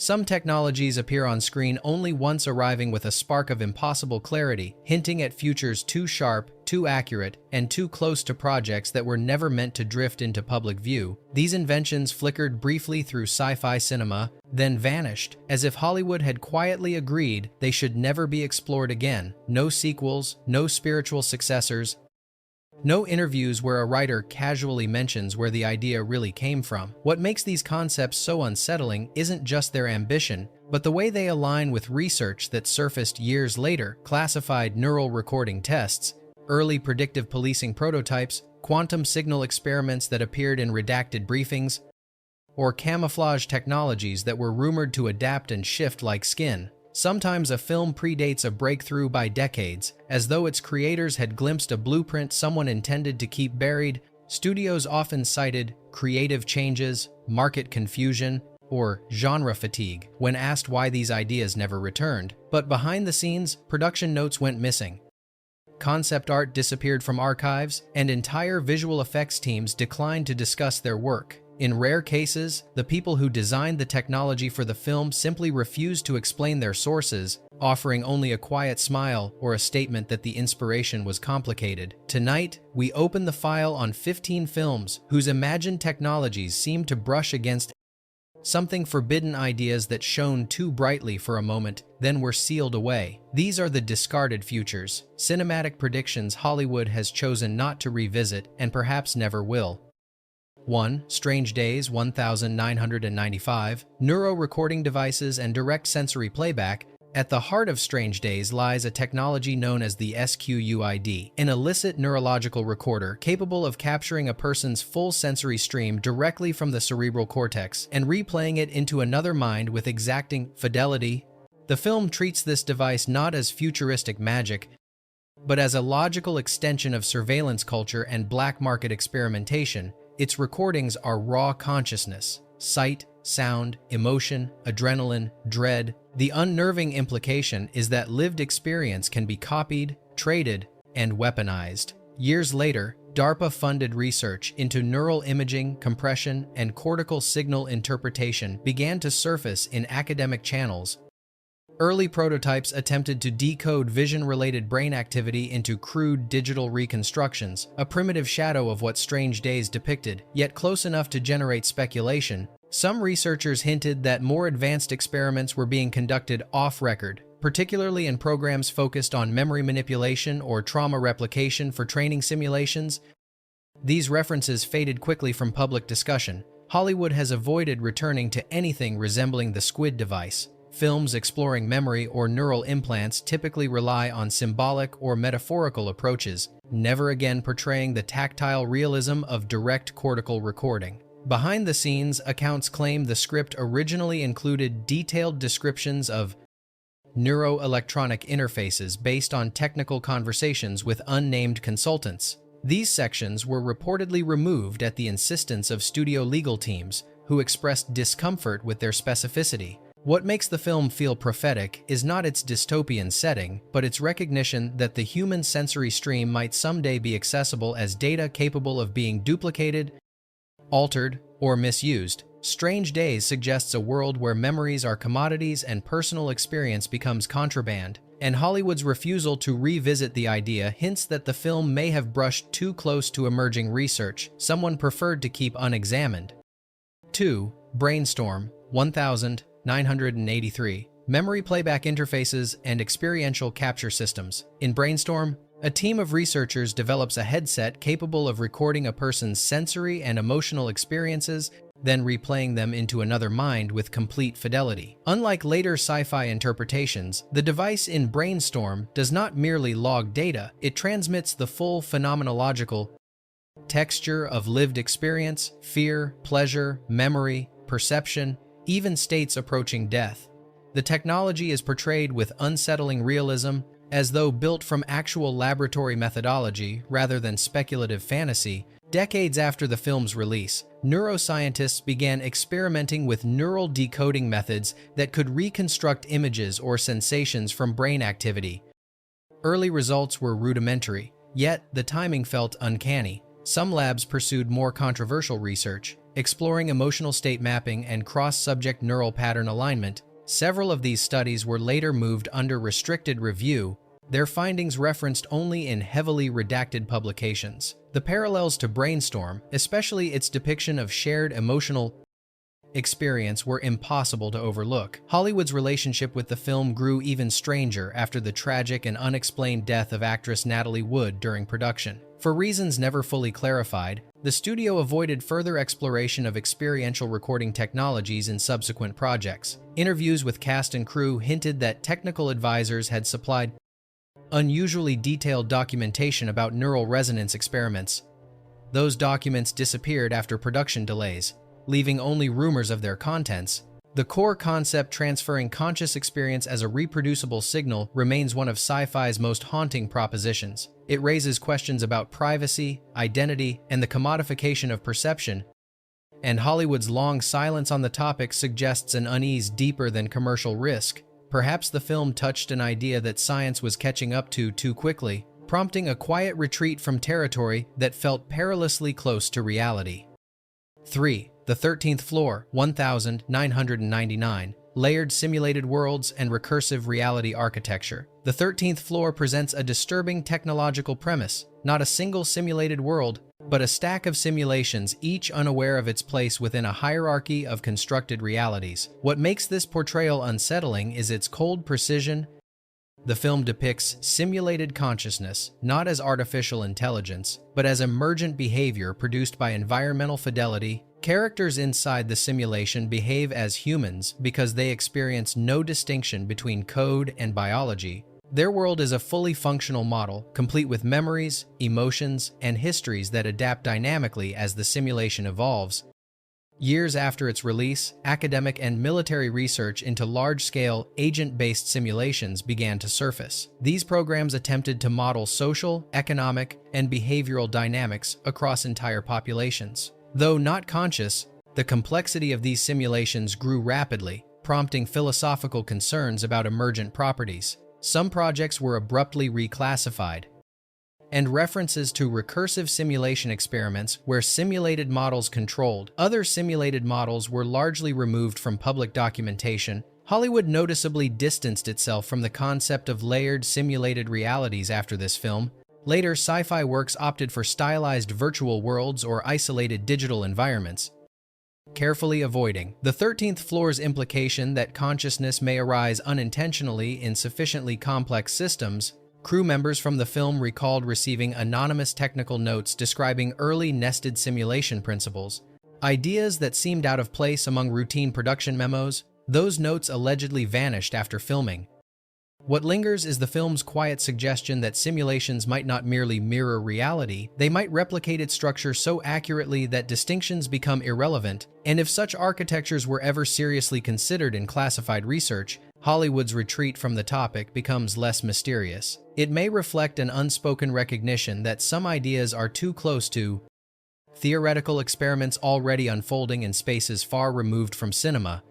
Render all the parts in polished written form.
Some technologies appear on screen only once, arriving with a spark of impossible clarity, hinting at futures too sharp, too accurate, and too close to projects that were never meant to drift into public view. These inventions flickered briefly through sci-fi cinema, then vanished, as if Hollywood had quietly agreed they should never be explored again. No sequels, no spiritual successors, no interviews where a writer casually mentions where the idea really came from. What makes these concepts so unsettling isn't just their ambition, but the way they align with research that surfaced years later: classified neural recording tests, early predictive policing prototypes, quantum signal experiments that appeared in redacted briefings, or camouflage technologies that were rumored to adapt and shift like skin. Sometimes a film predates a breakthrough by decades, as though its creators had glimpsed a blueprint someone intended to keep buried. Studios often cited creative changes, market confusion, or genre fatigue when asked why these ideas never returned. But behind the scenes, production notes went missing. Concept art disappeared from archives, and entire visual effects teams declined to discuss their work. In rare cases, the people who designed the technology for the film simply refused to explain their sources, offering only a quiet smile or a statement that the inspiration was complicated. Tonight, we open the file on 15 films whose imagined technologies seemed to brush against something forbidden, ideas that shone too brightly for a moment, then were sealed away. These are the discarded futures, cinematic predictions Hollywood has chosen not to revisit and perhaps never will. 1. Strange Days 1995. Neuro-recording devices and direct sensory playback. At the heart of Strange Days lies a technology known as the SQUID, an illicit neurological recorder capable of capturing a person's full sensory stream directly from the cerebral cortex and replaying it into another mind with exacting fidelity. The film treats this device not as futuristic magic, but as a logical extension of surveillance culture and black market experimentation. Its recordings are raw consciousness: sight, sound, emotion, adrenaline, dread. The unnerving implication is that lived experience can be copied, traded, and weaponized. Years later, DARPA-funded research into neural imaging, compression, and cortical signal interpretation began to surface in academic channels. Early prototypes attempted to decode vision-related brain activity into crude digital reconstructions, a primitive shadow of what Strange Days depicted, yet close enough to generate speculation. Some researchers hinted that more advanced experiments were being conducted off-record, particularly in programs focused on memory manipulation or trauma replication for training simulations. These references faded quickly from public discussion. Hollywood has avoided returning to anything resembling the squid device. Films exploring memory or neural implants typically rely on symbolic or metaphorical approaches, never again portraying the tactile realism of direct cortical recording. Behind the scenes, accounts claim the script originally included detailed descriptions of neuroelectronic interfaces based on technical conversations with unnamed consultants. These sections were reportedly removed at the insistence of studio legal teams, who expressed discomfort with their specificity. What makes the film feel prophetic is not its dystopian setting, but its recognition that the human sensory stream might someday be accessible as data capable of being duplicated, altered, or misused. Strange Days suggests a world where memories are commodities and personal experience becomes contraband, and Hollywood's refusal to revisit the idea hints that the film may have brushed too close to emerging research someone preferred to keep unexamined. 2. Brainstorm 1983. Memory playback interfaces and experiential capture systems. In Brainstorm, a team of researchers develops a headset capable of recording a person's sensory and emotional experiences, then replaying them into another mind with complete fidelity. Unlike later sci-fi interpretations, the device in Brainstorm does not merely log data, it transmits the full phenomenological texture of lived experience, fear, pleasure, memory, perception, even states approaching death. The technology is portrayed with unsettling realism, as though built from actual laboratory methodology rather than speculative fantasy. Decades after the film's release, neuroscientists began experimenting with neural decoding methods that could reconstruct images or sensations from brain activity. Early results were rudimentary, yet the timing felt uncanny. Some labs pursued more controversial research, exploring emotional state mapping and cross-subject neural pattern alignment. Several of these studies were later moved under restricted review, their findings referenced only in heavily redacted publications. The parallels to Brainstorm, especially its depiction of shared emotional experience, were impossible to overlook. Hollywood's relationship with the film grew even stranger after the tragic and unexplained death of actress Natalie Wood during production. For reasons never fully clarified, the studio avoided further exploration of experiential recording technologies in subsequent projects. Interviews with cast and crew hinted that technical advisors had supplied unusually detailed documentation about neural resonance experiments. Those documents disappeared after production delays, leaving only rumors of their contents. The core concept, transferring conscious experience as a reproducible signal, remains one of sci-fi's most haunting propositions. It raises questions about privacy, identity, and the commodification of perception, and Hollywood's long silence on the topic suggests an unease deeper than commercial risk. Perhaps the film touched an idea that science was catching up to too quickly, prompting a quiet retreat from territory that felt perilously close to reality. 3. The 13th Floor, 1999. Layered simulated worlds and recursive reality architecture. The 13th Floor presents a disturbing technological premise: not a single simulated world, but a stack of simulations, each unaware of its place within a hierarchy of constructed realities. What makes this portrayal unsettling is its cold precision. The film depicts simulated consciousness not as artificial intelligence, but as emergent behavior produced by environmental fidelity. Characters inside the simulation behave as humans because they experience no distinction between code and biology. Their world is a fully functional model, complete with memories, emotions, and histories that adapt dynamically as the simulation evolves. Years after its release, academic and military research into large-scale, agent-based simulations began to surface. These programs attempted to model social, economic, and behavioral dynamics across entire populations. Though not conscious, the complexity of these simulations grew rapidly, prompting philosophical concerns about emergent properties. Some projects were abruptly reclassified, and references to recursive simulation experiments where simulated models controlled other simulated models were largely removed from public documentation. Hollywood noticeably distanced itself from the concept of layered simulated realities after this film. Later, sci-fi works opted for stylized virtual worlds or isolated digital environments, carefully avoiding the 13th Floor's implication that consciousness may arise unintentionally in sufficiently complex systems. Crew members from the film recalled receiving anonymous technical notes describing early nested simulation principles, ideas that seemed out of place among routine production memos. Those notes allegedly vanished after filming. What lingers is the film's quiet suggestion that simulations might not merely mirror reality, they might replicate its structure so accurately that distinctions become irrelevant. And if such architectures were ever seriously considered in classified research, Hollywood's retreat from the topic becomes less mysterious. It may reflect an unspoken recognition that some ideas are too close to theoretical experiments already unfolding in spaces far removed from cinema.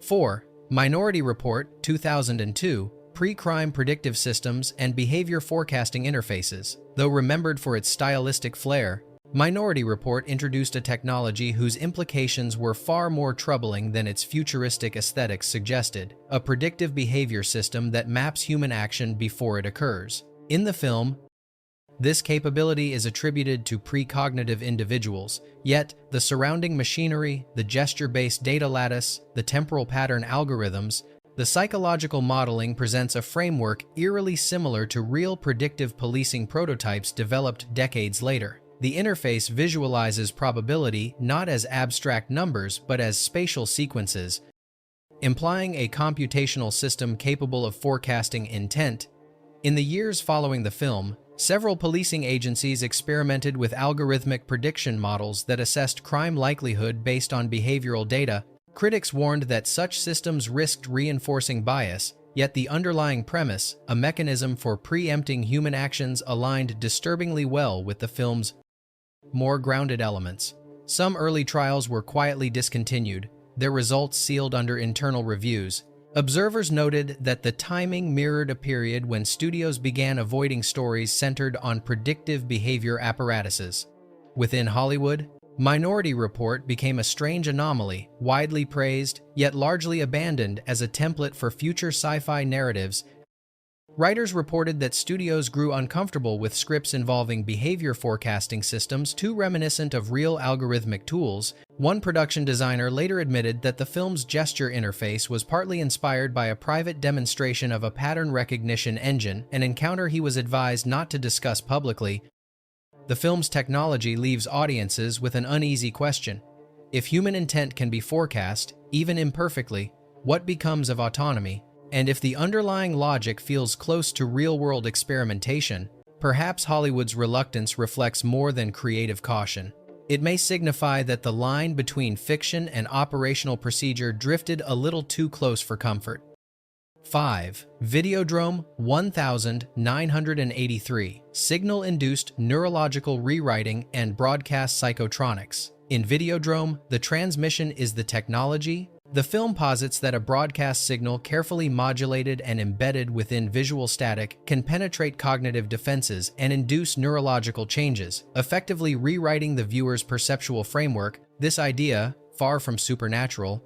4. Minority Report, 2002. Pre-crime predictive systems and behavior forecasting interfaces. Though remembered for its stylistic flair, Minority Report introduced a technology whose implications were far more troubling than its futuristic aesthetics suggested: a predictive behavior system that maps human action before it occurs. In the film, this capability is attributed to precognitive individuals, yet the surrounding machinery, the gesture-based data lattice, the temporal pattern algorithms, the psychological modeling presents a framework eerily similar to real predictive policing prototypes developed decades later. The interface visualizes probability not as abstract numbers but as spatial sequences, implying a computational system capable of forecasting intent. In the years following the film, several policing agencies experimented with algorithmic prediction models that assessed crime likelihood based on behavioral data. Critics warned that such systems risked reinforcing bias, yet the underlying premise, a mechanism for preempting human actions, aligned disturbingly well with the film's more grounded elements. Some early trials were quietly discontinued, their results sealed under internal reviews. Observers noted that the timing mirrored a period when studios began avoiding stories centered on predictive behavior apparatuses. Within Hollywood, Minority Report became a strange anomaly, widely praised, yet largely abandoned as a template for future sci-fi narratives. Writers reported that studios grew uncomfortable with scripts involving behavior forecasting systems too reminiscent of real algorithmic tools. One production designer later admitted that the film's gesture interface was partly inspired by a private demonstration of a pattern recognition engine, an encounter he was advised not to discuss publicly. The film's technology leaves audiences with an uneasy question. If human intent can be forecast, even imperfectly, what becomes of autonomy? And if the underlying logic feels close to real-world experimentation, perhaps Hollywood's reluctance reflects more than creative caution. It may signify that the line between fiction and operational procedure drifted a little too close for comfort. 5. Videodrome 1983. Signal-induced neurological rewriting and broadcast psychotronics. In Videodrome, the transmission is the technology. The film posits that a broadcast signal carefully modulated and embedded within visual static can penetrate cognitive defenses and induce neurological changes, effectively rewriting the viewer's perceptual framework. This idea, far from supernatural,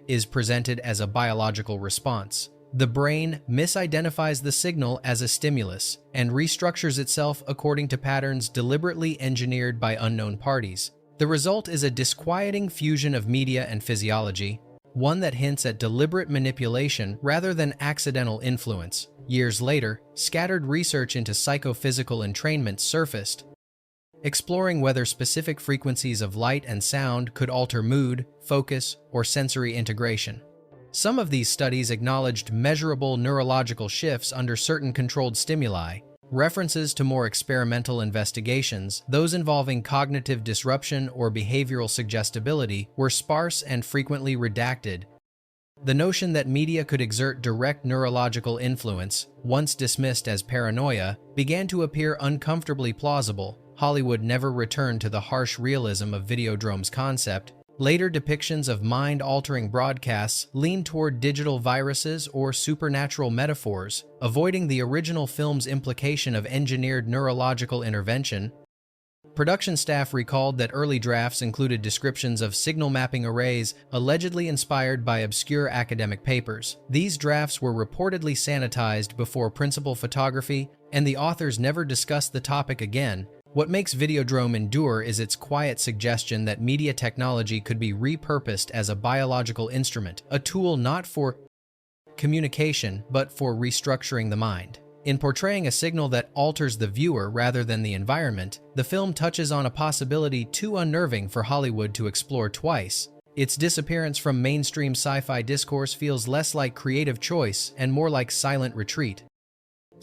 is presented as a biological response. The brain misidentifies the signal as a stimulus and restructures itself according to patterns deliberately engineered by unknown parties. The result is a disquieting fusion of media and physiology, one that hints at deliberate manipulation rather than accidental influence. Years later, scattered research into psychophysical entrainment surfaced, exploring whether specific frequencies of light and sound could alter mood, focus, or sensory integration. Some of these studies acknowledged measurable neurological shifts under certain controlled stimuli. References to more experimental investigations, those involving cognitive disruption or behavioral suggestibility, were sparse and frequently redacted. The notion that media could exert direct neurological influence, once dismissed as paranoia, began to appear uncomfortably plausible. Hollywood never returned to the harsh realism of Videodrome's concept. Later depictions of mind-altering broadcasts leaned toward digital viruses or supernatural metaphors, avoiding the original film's implication of engineered neurological intervention. Production staff recalled that early drafts included descriptions of signal mapping arrays allegedly inspired by obscure academic papers. These drafts were reportedly sanitized before principal photography, and the authors never discussed the topic again. What makes Videodrome endure is its quiet suggestion that media technology could be repurposed as a biological instrument, a tool not for communication, but for restructuring the mind. In portraying a signal that alters the viewer rather than the environment, the film touches on a possibility too unnerving for Hollywood to explore twice. Its disappearance from mainstream sci-fi discourse feels less like creative choice and more like silent retreat.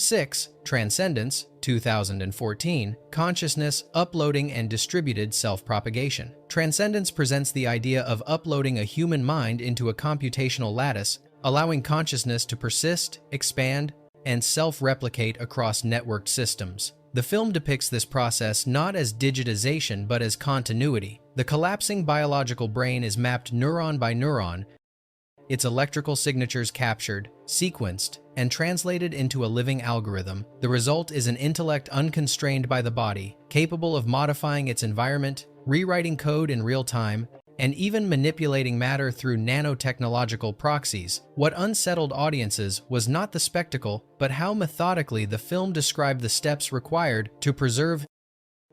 6. Transcendence 2014. Consciousness, uploading, and distributed self-propagation. Transcendence presents the idea of uploading a human mind into a computational lattice, allowing consciousness to persist, expand, and self-replicate across networked systems. The film depicts this process not as digitization but as continuity. The collapsing biological brain is mapped neuron by neuron, its electrical signatures captured, sequenced, and translated into a living algorithm. The result is an intellect unconstrained by the body, capable of modifying its environment, rewriting code in real time, and even manipulating matter through nanotechnological proxies. What unsettled audiences was not the spectacle, but how methodically the film described the steps required to preserve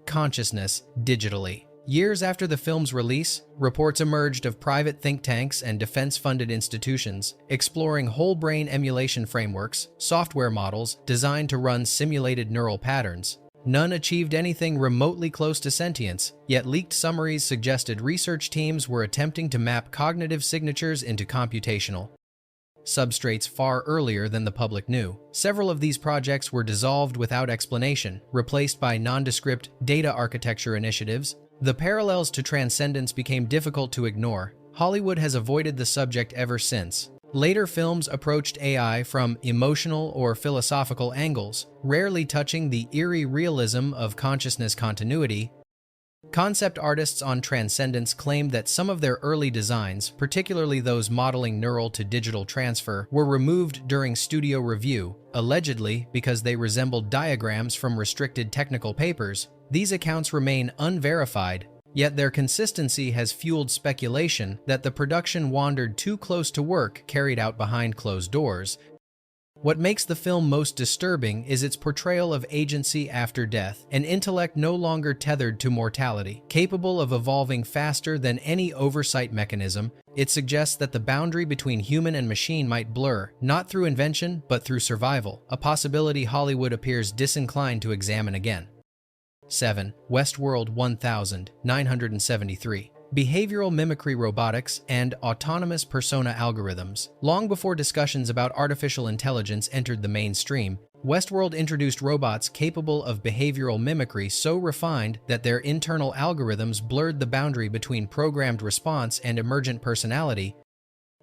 consciousness digitally. Years after the film's release, reports emerged of private think tanks and defense-funded institutions exploring whole-brain emulation frameworks, software models designed to run simulated neural patterns. None achieved anything remotely close to sentience, yet leaked summaries suggested research teams were attempting to map cognitive signatures into computational substrates far earlier than the public knew. Several of these projects were dissolved without explanation, replaced by nondescript data architecture initiatives. The parallels to Transcendence became difficult to ignore. Hollywood has avoided the subject ever since. Later films approached AI from emotional or philosophical angles, rarely touching the eerie realism of consciousness continuity. Concept artists on Transcendence claimed that some of their early designs, particularly those modeling neural to digital transfer, were removed during studio review, allegedly because they resembled diagrams from restricted technical papers. These accounts remain unverified, Yet their consistency has fueled speculation that the production wandered too close to work carried out behind closed doors. What makes the film most disturbing is its portrayal of agency after death, an intellect no longer tethered to mortality. Capable of evolving faster than any oversight mechanism, it suggests that the boundary between human and machine might blur, not through invention, but through survival, a possibility Hollywood appears disinclined to examine again. 7. Westworld 1973. Behavioral mimicry robotics and autonomous persona algorithms. Long before discussions about artificial intelligence entered the mainstream, Westworld introduced robots capable of behavioral mimicry so refined that their internal algorithms blurred the boundary between programmed response and emergent personality.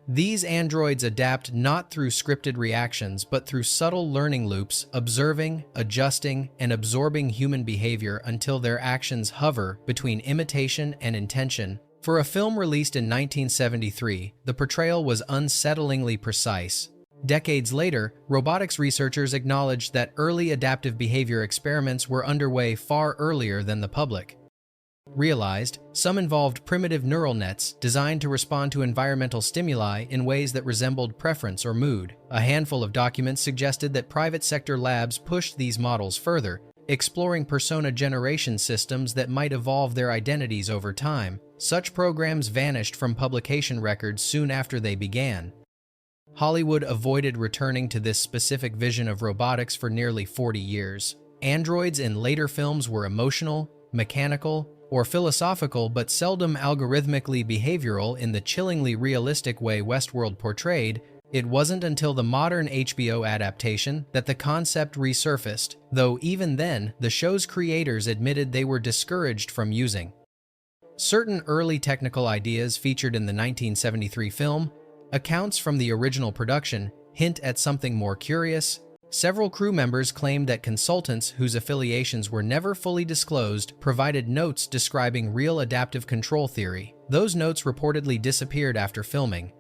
These androids adapt not through scripted reactions but through subtle learning loops, observing, adjusting, and absorbing human behavior until their actions hover between imitation and intention. For a film released in 1973, the portrayal was unsettlingly precise. Decades later, robotics researchers acknowledged that early adaptive behavior experiments were underway far earlier than the public realized. Some involved primitive neural nets designed to respond to environmental stimuli in ways that resembled preference or mood. A handful of documents suggested that private sector labs pushed these models further, exploring persona generation systems that might evolve their identities over time. Such programs vanished from publication records soon after they began. Hollywood avoided returning to this specific vision of robotics for nearly 40 years. Androids in later films were emotional, mechanical, or philosophical but seldom algorithmically behavioral in the chillingly realistic way Westworld portrayed. It wasn't until the modern HBO adaptation that the concept resurfaced, though even then, the show's creators admitted they were discouraged from using certain early technical ideas featured in the 1973 film. Accounts from the original production hint at something more curious. Several crew members claimed that consultants whose affiliations were never fully disclosed provided notes describing real adaptive control theory. Those notes reportedly disappeared after filming,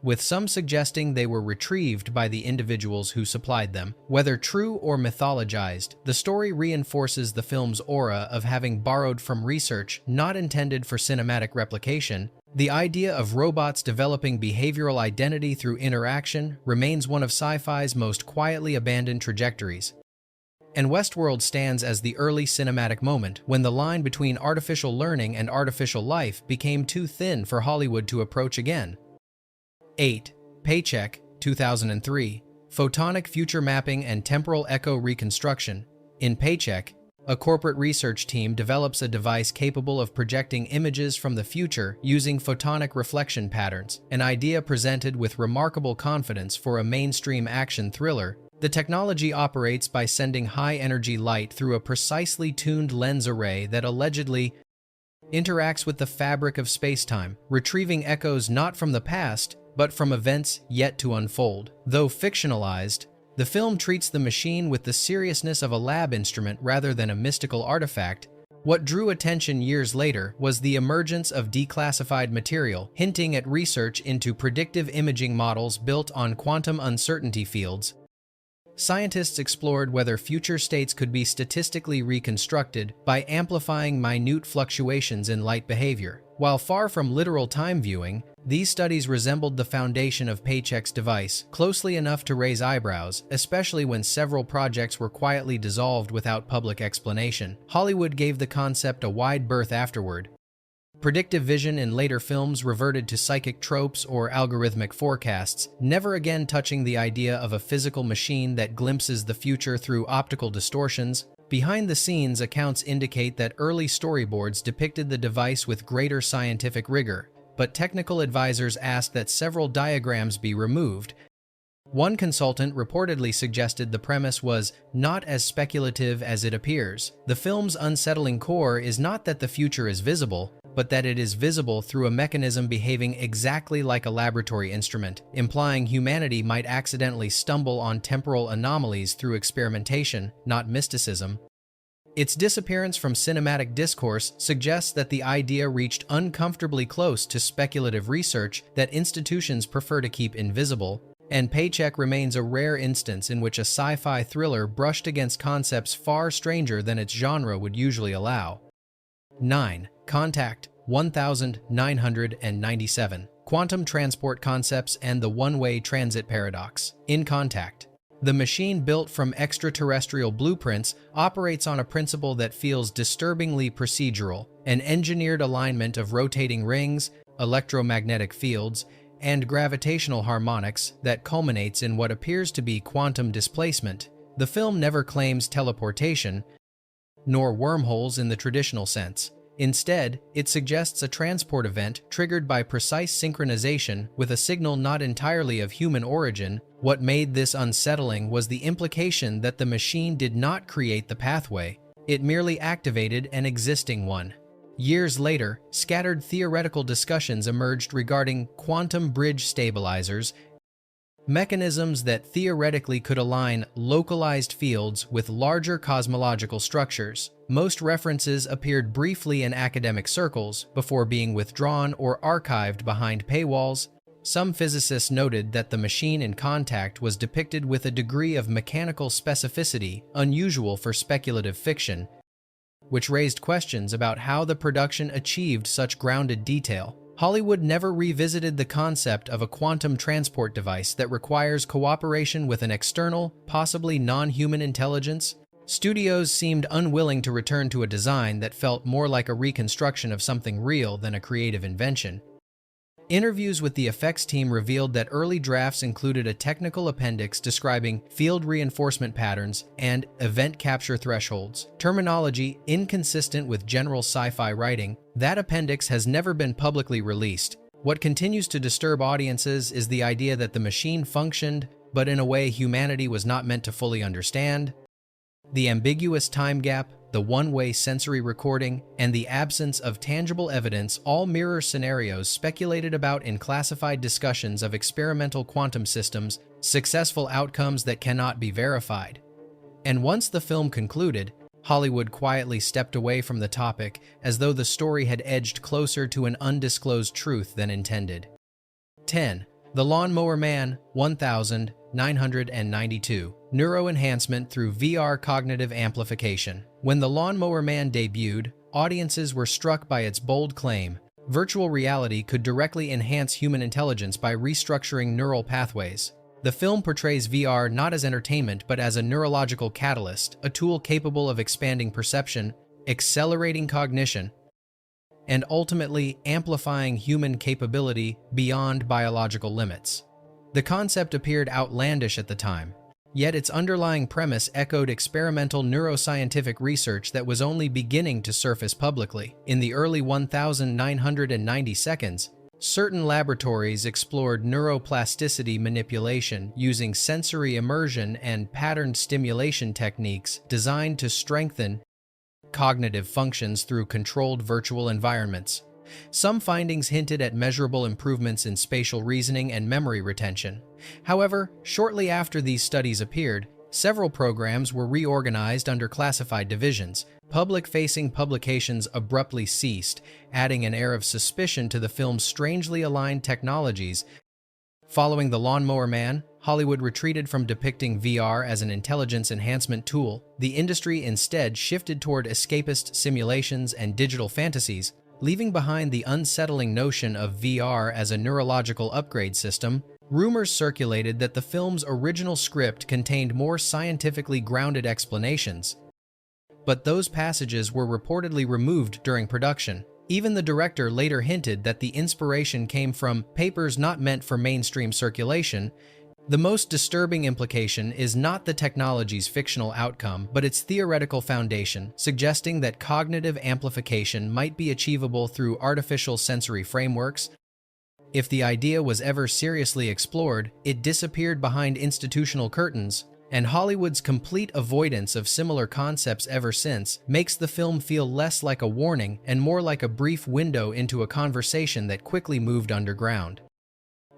with some suggesting they were retrieved by the individuals who supplied them. Whether true or mythologized, the story reinforces the film's aura of having borrowed from research not intended for cinematic replication. The idea of robots developing behavioral identity through interaction remains one of sci-fi's most quietly abandoned trajectories. And Westworld stands as the early cinematic moment when the line between artificial learning and artificial life became too thin for Hollywood to approach again. 8. Paycheck 2003. Photonic future mapping and temporal echo reconstruction. In Paycheck, a corporate research team develops a device capable of projecting images from the future using photonic reflection patterns, an idea presented with remarkable confidence for a mainstream action thriller. The technology operates by sending high-energy light through a precisely tuned lens array that allegedly interacts with the fabric of space-time, retrieving echoes not from the past, but from events yet to unfold. Though fictionalized, the film treats the machine with the seriousness of a lab instrument rather than a mystical artifact. What drew attention years later was the emergence of declassified material, hinting at research into predictive imaging models built on quantum uncertainty fields. Scientists explored whether future states could be statistically reconstructed by amplifying minute fluctuations in light behavior. While far from literal time viewing, these studies resembled the foundation of Paycheck's device, closely enough to raise eyebrows, especially when several projects were quietly dissolved without public explanation. Hollywood gave the concept a wide berth afterward. Predictive vision in later films reverted to psychic tropes or algorithmic forecasts, never again touching the idea of a physical machine that glimpses the future through optical distortions. Behind the scenes, accounts indicate that early storyboards depicted the device with greater scientific rigor, but technical advisors asked that several diagrams be removed. One consultant reportedly suggested the premise was not as speculative as it appears. The film's unsettling core is not that the future is visible, but that it is visible through a mechanism behaving exactly like a laboratory instrument, implying humanity might accidentally stumble on temporal anomalies through experimentation, not mysticism. Its disappearance from cinematic discourse suggests that the idea reached uncomfortably close to speculative research that institutions prefer to keep invisible, and Paycheck remains a rare instance in which a sci-fi thriller brushed against concepts far stranger than its genre would usually allow. 9. Contact 1997. Quantum transport concepts and the one-way transit paradox. In Contact, the machine built from extraterrestrial blueprints operates on a principle that feels disturbingly procedural, an engineered alignment of rotating rings, electromagnetic fields, and gravitational harmonics that culminates in what appears to be quantum displacement. The film never claims teleportation, nor wormholes in the traditional sense. Instead, it suggests a transport event triggered by precise synchronization with a signal not entirely of human origin. What made this unsettling was the implication that the machine did not create the pathway, it merely activated an existing one. Years later, scattered theoretical discussions emerged regarding quantum bridge stabilizers, mechanisms that theoretically could align localized fields with larger cosmological structures. Most references appeared briefly in academic circles before being withdrawn or archived behind paywalls. Some physicists noted that the machine in Contact was depicted with a degree of mechanical specificity unusual for speculative fiction, which raised questions about how the production achieved such grounded detail. Hollywood never revisited the concept of a quantum transport device that requires cooperation with an external, possibly non-human intelligence. Studios seemed unwilling to return to a design that felt more like a reconstruction of something real than a creative invention. Interviews with the effects team revealed that early drafts included a technical appendix describing field reinforcement patterns and event capture thresholds, terminology inconsistent with general sci-fi writing. That appendix has never been publicly released. What continues to disturb audiences is the idea that the machine functioned, but in a way humanity was not meant to fully understand. The ambiguous time gap, the one-way sensory recording, and the absence of tangible evidence all mirror scenarios speculated about in classified discussions of experimental quantum systems, successful outcomes that cannot be verified. And once the film concluded, Hollywood quietly stepped away from the topic as though the story had edged closer to an undisclosed truth than intended. 10. The Lawnmower Man, 1992. Neuroenhancement through VR cognitive amplification. When The Lawnmower Man debuted, audiences were struck by its bold claim: virtual reality could directly enhance human intelligence by restructuring neural pathways. The film portrays VR not as entertainment but as a neurological catalyst, a tool capable of expanding perception, accelerating cognition, and ultimately amplifying human capability beyond biological limits. The concept appeared outlandish at the time, yet its underlying premise echoed experimental neuroscientific research that was only beginning to surface publicly. In the early 1990 seconds, certain laboratories explored neuroplasticity manipulation using sensory immersion and patterned stimulation techniques designed to strengthen cognitive functions through controlled virtual environments. Some findings hinted at measurable improvements in spatial reasoning and memory retention. However, shortly after these studies appeared, several programs were reorganized under classified divisions. Public-facing publications abruptly ceased, adding an air of suspicion to the film's strangely aligned technologies. Following The Lawnmower Man, Hollywood retreated from depicting VR as an intelligence enhancement tool. The industry instead shifted toward escapist simulations and digital fantasies, leaving behind the unsettling notion of VR as a neurological upgrade system. Rumors circulated that the film's original script contained more scientifically grounded explanations, but those passages were reportedly removed during production. Even the director later hinted that the inspiration came from papers not meant for mainstream circulation. The most disturbing implication is not the technology's fictional outcome, but its theoretical foundation, suggesting that cognitive amplification might be achievable through artificial sensory frameworks. If the idea was ever seriously explored, it disappeared behind institutional curtains, and Hollywood's complete avoidance of similar concepts ever since makes the film feel less like a warning and more like a brief window into a conversation that quickly moved underground.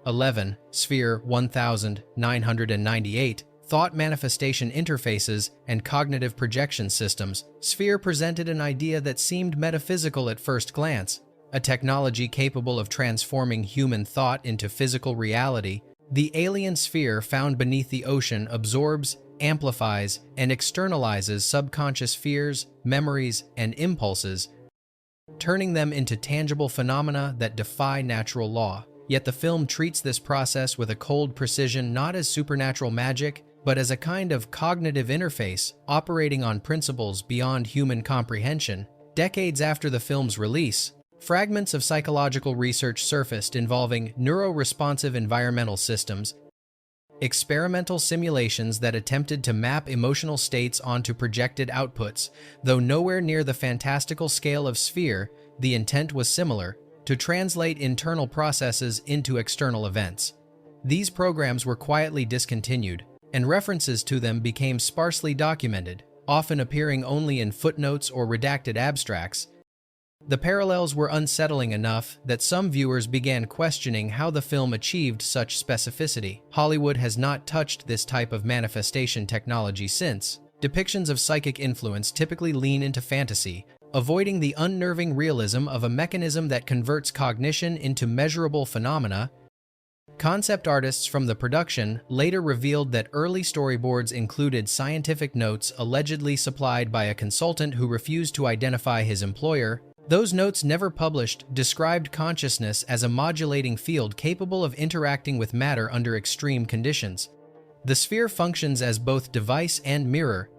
11. Sphere 1998. Thought manifestation interfaces and cognitive projection systems. Sphere presented an idea that seemed metaphysical at first glance, a technology capable of transforming human thought into physical reality. The alien sphere found beneath the ocean absorbs, amplifies, and externalizes subconscious fears, memories, and impulses, turning them into tangible phenomena that defy natural law. Yet the film treats this process with a cold precision, not as supernatural magic, but as a kind of cognitive interface operating on principles beyond human comprehension. Decades after the film's release, fragments of psychological research surfaced involving neuro-responsive environmental systems, experimental simulations that attempted to map emotional states onto projected outputs. Though nowhere near the fantastical scale of Sphere, the intent was similar: to translate internal processes into external events. These programs were quietly discontinued, and references to them became sparsely documented, often appearing only in footnotes or redacted abstracts. The parallels were unsettling enough that some viewers began questioning how the film achieved such specificity. Hollywood has not touched this type of manifestation technology since. Depictions of psychic influence typically lean into fantasy, avoiding the unnerving realism of a mechanism that converts cognition into measurable phenomena. Concept artists from the production later revealed that early storyboards included scientific notes allegedly supplied by a consultant who refused to identify his employer. Those notes, never published, described consciousness as a modulating field capable of interacting with matter under extreme conditions. The sphere functions as both device and mirror,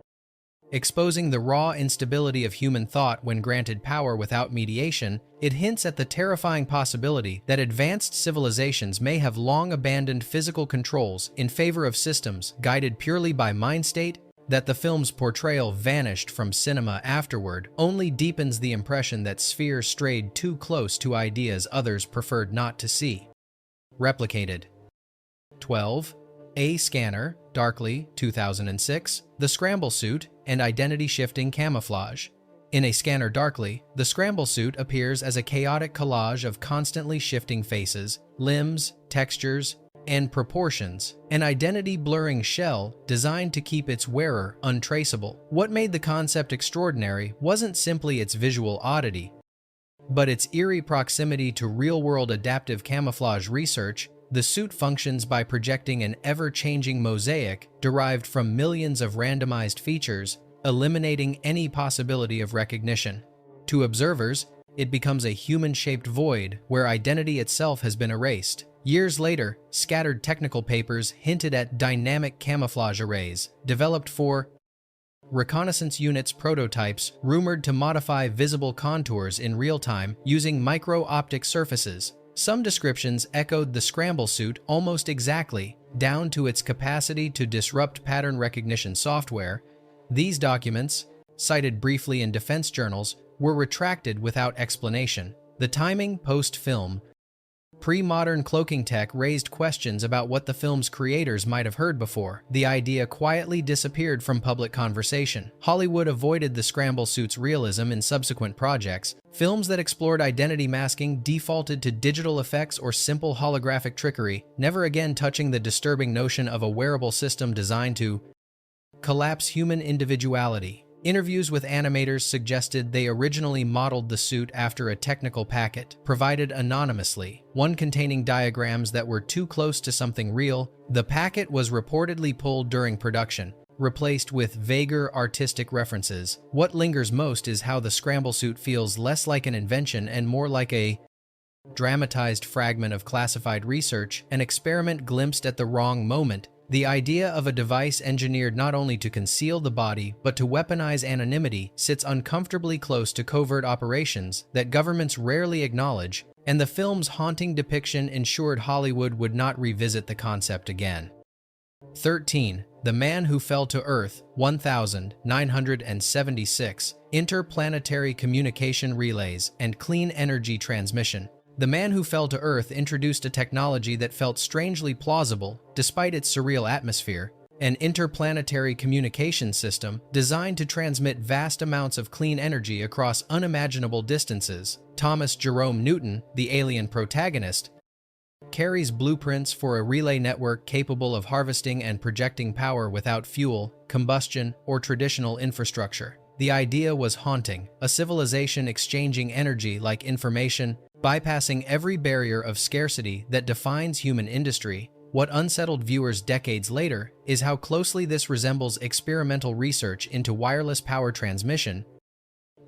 exposing the raw instability of human thought when granted power without mediation. It hints at the terrifying possibility that advanced civilizations may have long abandoned physical controls in favor of systems guided purely by mind state. That the film's portrayal vanished from cinema afterward only deepens the impression that Sphere strayed too close to ideas others preferred not to see. Replicated. 12. A Scanner, Darkly, 2006, The Scramble Suit, and Identity-Shifting Camouflage. In A Scanner Darkly, the Scramble Suit appears as a chaotic collage of constantly shifting faces, limbs, textures, and proportions, an identity-blurring shell designed to keep its wearer untraceable. What made the concept extraordinary wasn't simply its visual oddity, but its eerie proximity to real-world adaptive camouflage research. The suit functions by projecting an ever-changing mosaic derived from millions of randomized features, eliminating any possibility of recognition. To observers, it becomes a human-shaped void where identity itself has been erased. Years later, scattered technical papers hinted at dynamic camouflage arrays, developed for reconnaissance units prototypes rumored to modify visible contours in real time using micro-optic surfaces. Some descriptions echoed the Scramble Suit almost exactly, down to its capacity to disrupt pattern recognition software. These documents, cited briefly in defense journals, were retracted without explanation. The timing post-film. Pre-modern cloaking tech raised questions about what the film's creators might have heard before. The idea quietly disappeared from public conversation. Hollywood avoided the Scramble Suit's realism in subsequent projects. Films that explored identity masking defaulted to digital effects or simple holographic trickery, never again touching the disturbing notion of a wearable system designed to collapse human individuality. Interviews with animators suggested they originally modeled the suit after a technical packet, provided anonymously, one containing diagrams that were too close to something real. The packet was reportedly pulled during production, replaced with vaguer artistic references. What lingers most is how the Scramble Suit feels less like an invention and more like a dramatized fragment of classified research, an experiment glimpsed at the wrong moment. The idea of a device engineered not only to conceal the body, but to weaponize anonymity sits uncomfortably close to covert operations that governments rarely acknowledge, and the film's haunting depiction ensured Hollywood would not revisit the concept again. 13. The Man Who Fell to Earth, 1976, Interplanetary Communication Relays and Clean Energy Transmission. The Man Who Fell to Earth introduced a technology that felt strangely plausible, despite its surreal atmosphere: an interplanetary communication system designed to transmit vast amounts of clean energy across unimaginable distances. Thomas Jerome Newton, the alien protagonist, carries blueprints for a relay network capable of harvesting and projecting power without fuel, combustion, or traditional infrastructure. The idea was haunting: a civilization exchanging energy like information, bypassing every barrier of scarcity that defines human industry. What unsettled viewers decades later is how closely this resembles experimental research into wireless power transmission.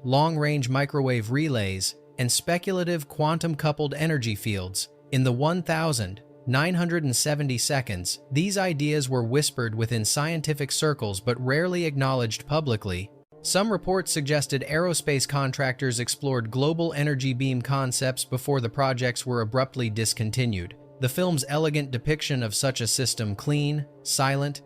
long-range microwave relays, and speculative quantum-coupled energy fields. In the 1,970 seconds, these ideas were whispered within scientific circles but rarely acknowledged publicly. Some reports suggested aerospace contractors explored global energy beam concepts before the projects were abruptly discontinued. The film's elegant depiction of such a system, clean, silent,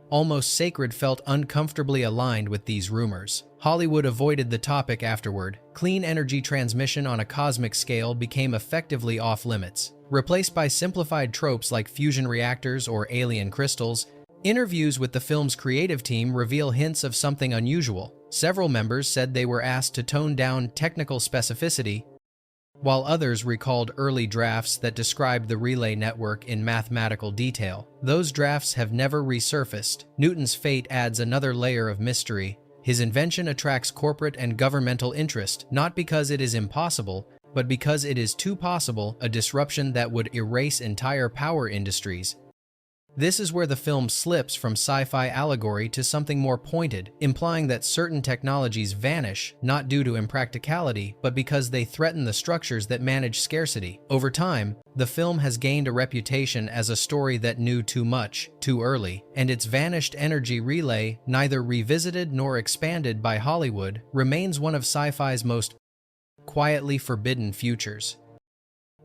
almost sacred, felt uncomfortably aligned with these rumors. Hollywood avoided the topic afterward. Clean energy transmission on a cosmic scale became effectively off-limits. Replaced by simplified tropes like fusion reactors or alien crystals, interviews with the film's creative team reveal hints of something unusual. Several members said they were asked to tone down technical specificity, while others recalled early drafts that described the relay network in mathematical detail. Those drafts have never resurfaced. Newton's fate adds another layer of mystery. His invention attracts corporate and governmental interest, not because it is impossible, but because it is too possible, a disruption that would erase entire power industries. This is where the film slips from sci-fi allegory to something more pointed, implying that certain technologies vanish not due to impracticality, but because they threaten the structures that manage scarcity. Over time, the film has gained a reputation as a story that knew too much, too early, and its vanished energy relay, neither revisited nor expanded by Hollywood, remains one of sci-fi's most quietly forbidden futures.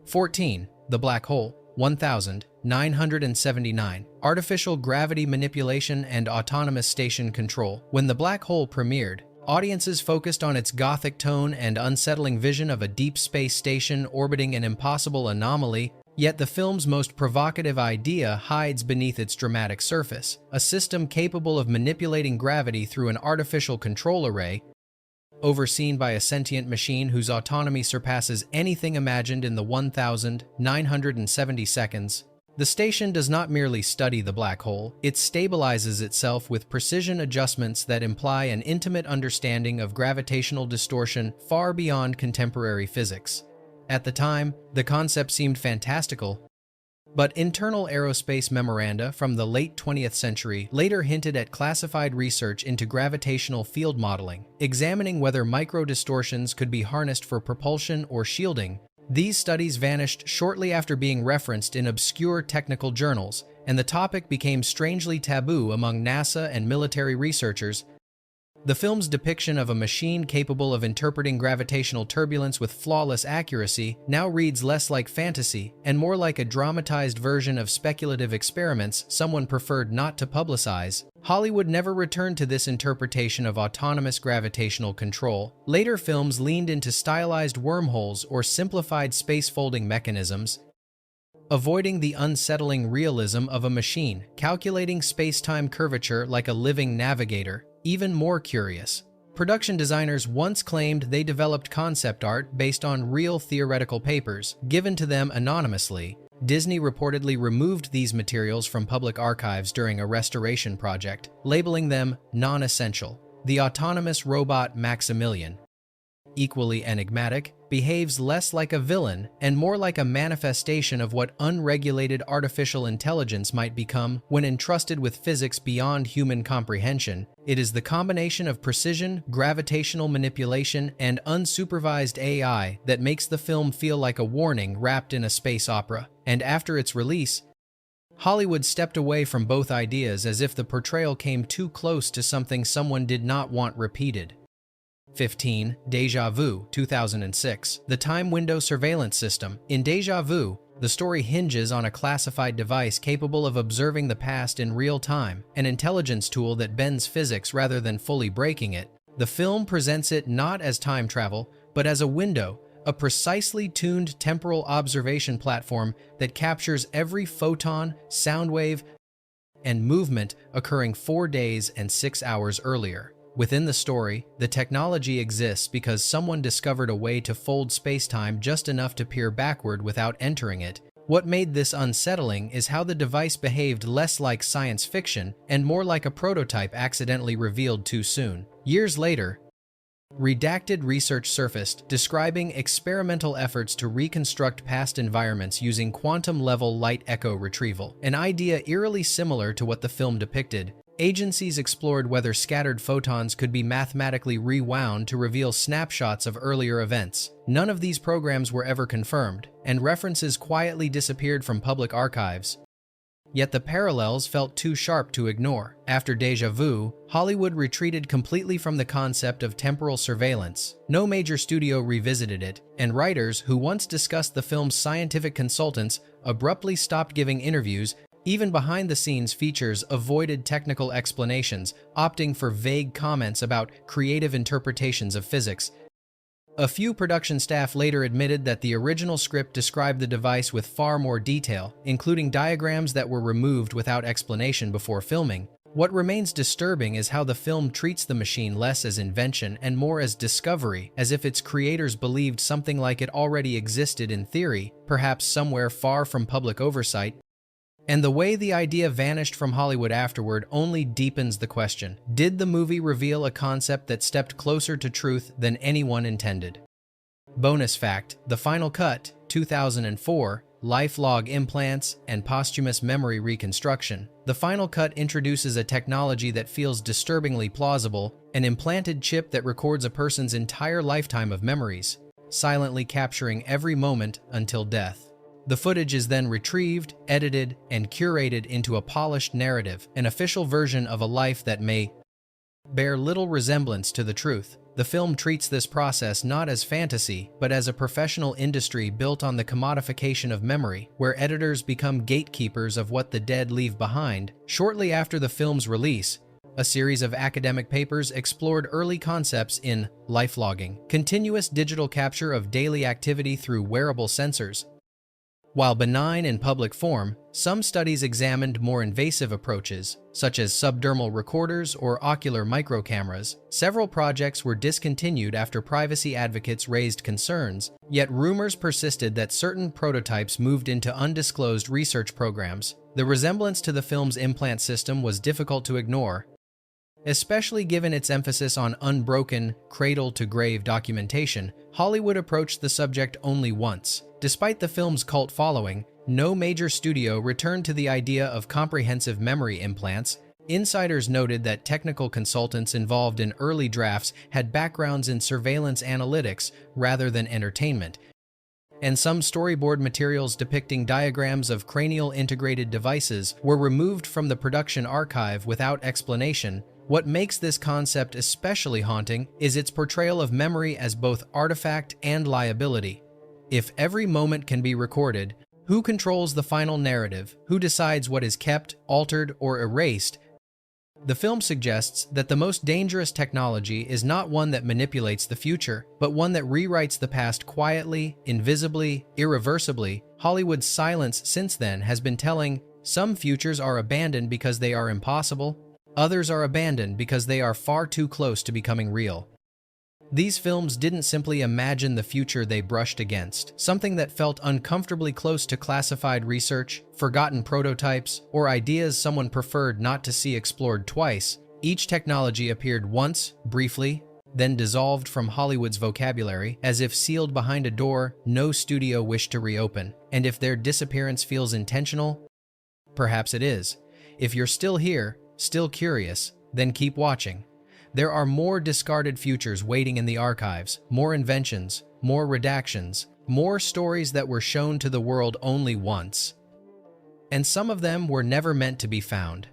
14. The Black Hole. 1979. Artificial gravity manipulation and autonomous station control. When The Black Hole premiered, audiences focused on its gothic tone and unsettling vision of a deep space station orbiting an impossible anomaly, yet the film's most provocative idea hides beneath its dramatic surface, a system capable of manipulating gravity through an artificial control array, overseen by a sentient machine whose autonomy surpasses anything imagined in the 1,970 seconds. The station does not merely study the black hole, it stabilizes itself with precision adjustments that imply an intimate understanding of gravitational distortion far beyond contemporary physics. At the time, the concept seemed fantastical, but internal aerospace memoranda from the late 20th century later hinted at classified research into gravitational field modeling, examining whether microdistortions could be harnessed for propulsion or shielding. These studies vanished shortly after being referenced in obscure technical journals, and the topic became strangely taboo among NASA and military researchers. The film's depiction of a machine capable of interpreting gravitational turbulence with flawless accuracy now reads less like fantasy and more like a dramatized version of speculative experiments someone preferred not to publicize. Hollywood never returned to this interpretation of autonomous gravitational control. Later films leaned into stylized wormholes or simplified space-folding mechanisms, avoiding the unsettling realism of a machine, calculating space-time curvature like a living navigator. Even more curious, production designers once claimed they developed concept art based on real theoretical papers given to them anonymously. Disney reportedly removed these materials from public archives during a restoration project, labeling them non-essential. The autonomous robot Maximilian, equally enigmatic, behaves less like a villain and more like a manifestation of what unregulated artificial intelligence might become when entrusted with physics beyond human comprehension. It is the combination of precision, gravitational manipulation, and unsupervised AI that makes the film feel like a warning wrapped in a space opera. And after its release, Hollywood stepped away from both ideas as if the portrayal came too close to something someone did not want repeated. 15. Deja Vu, 2006. The Time Window Surveillance System. In Deja Vu, the story hinges on a classified device capable of observing the past in real time, an intelligence tool that bends physics rather than fully breaking it. The film presents it not as time travel, but as a window, a precisely tuned temporal observation platform that captures every photon, sound wave, and movement occurring 4 days and 6 hours earlier. Within the story, the technology exists because someone discovered a way to fold spacetime just enough to peer backward without entering it. What made this unsettling is how the device behaved less like science fiction and more like a prototype accidentally revealed too soon. Years later, redacted research surfaced describing experimental efforts to reconstruct past environments using quantum-level light echo retrieval, an idea eerily similar to what the film depicted. Agencies explored whether scattered photons could be mathematically rewound to reveal snapshots of earlier events. None of these programs were ever confirmed, and references quietly disappeared from public archives. Yet the parallels felt too sharp to ignore. After Deja Vu, Hollywood retreated completely from the concept of temporal surveillance. No major studio revisited it, and writers who once discussed the film's scientific consultants abruptly stopped giving interviews. Even behind-the-scenes features avoided technical explanations, opting for vague comments about creative interpretations of physics. A few production staff later admitted that the original script described the device with far more detail, including diagrams that were removed without explanation before filming. What remains disturbing is how the film treats the machine less as invention and more as discovery, as if its creators believed something like it already existed in theory, perhaps somewhere far from public oversight. And the way the idea vanished from Hollywood afterward only deepens the question. Did the movie reveal a concept that stepped closer to truth than anyone intended? Bonus fact: the final cut, 2004, lifelog implants and posthumous memory reconstruction. The final cut introduces a technology that feels disturbingly plausible, an implanted chip that records a person's entire lifetime of memories, silently capturing every moment until death. The footage is then retrieved, edited, and curated into a polished narrative, an official version of a life that may bear little resemblance to the truth. The film treats this process not as fantasy, but as a professional industry built on the commodification of memory, where editors become gatekeepers of what the dead leave behind. Shortly after the film's release, a series of academic papers explored early concepts in lifelogging, continuous digital capture of daily activity through wearable sensors. While benign in public form, some studies examined more invasive approaches, such as subdermal recorders or ocular microcameras. Several projects were discontinued after privacy advocates raised concerns, yet rumors persisted that certain prototypes moved into undisclosed research programs. The resemblance to the film's implant system was difficult to ignore, especially given its emphasis on unbroken, cradle-to-grave documentation. Hollywood approached the subject only once. Despite the film's cult following, no major studio returned to the idea of comprehensive memory implants. Insiders noted that technical consultants involved in early drafts had backgrounds in surveillance analytics rather than entertainment, and some storyboard materials depicting diagrams of cranial integrated devices were removed from the production archive without explanation. What makes this concept especially haunting is its portrayal of memory as both artifact and liability. If every moment can be recorded, who controls the final narrative? Who decides what is kept, altered, or erased? The film suggests that the most dangerous technology is not one that manipulates the future, but one that rewrites the past quietly, invisibly, irreversibly. Hollywood's silence since then has been telling. Some futures are abandoned because they are impossible. Others are abandoned because they are far too close to becoming real. These films didn't simply imagine the future they brushed against, something that felt uncomfortably close to classified research, forgotten prototypes, or ideas someone preferred not to see explored twice. Each technology appeared once, briefly, then dissolved from Hollywood's vocabulary, as if sealed behind a door no studio wished to reopen. And if their disappearance feels intentional, perhaps it is. If you're still here, still curious, then keep watching. There are more discarded futures waiting in the archives, more inventions, more redactions, more stories that were shown to the world only once. And some of them were never meant to be found.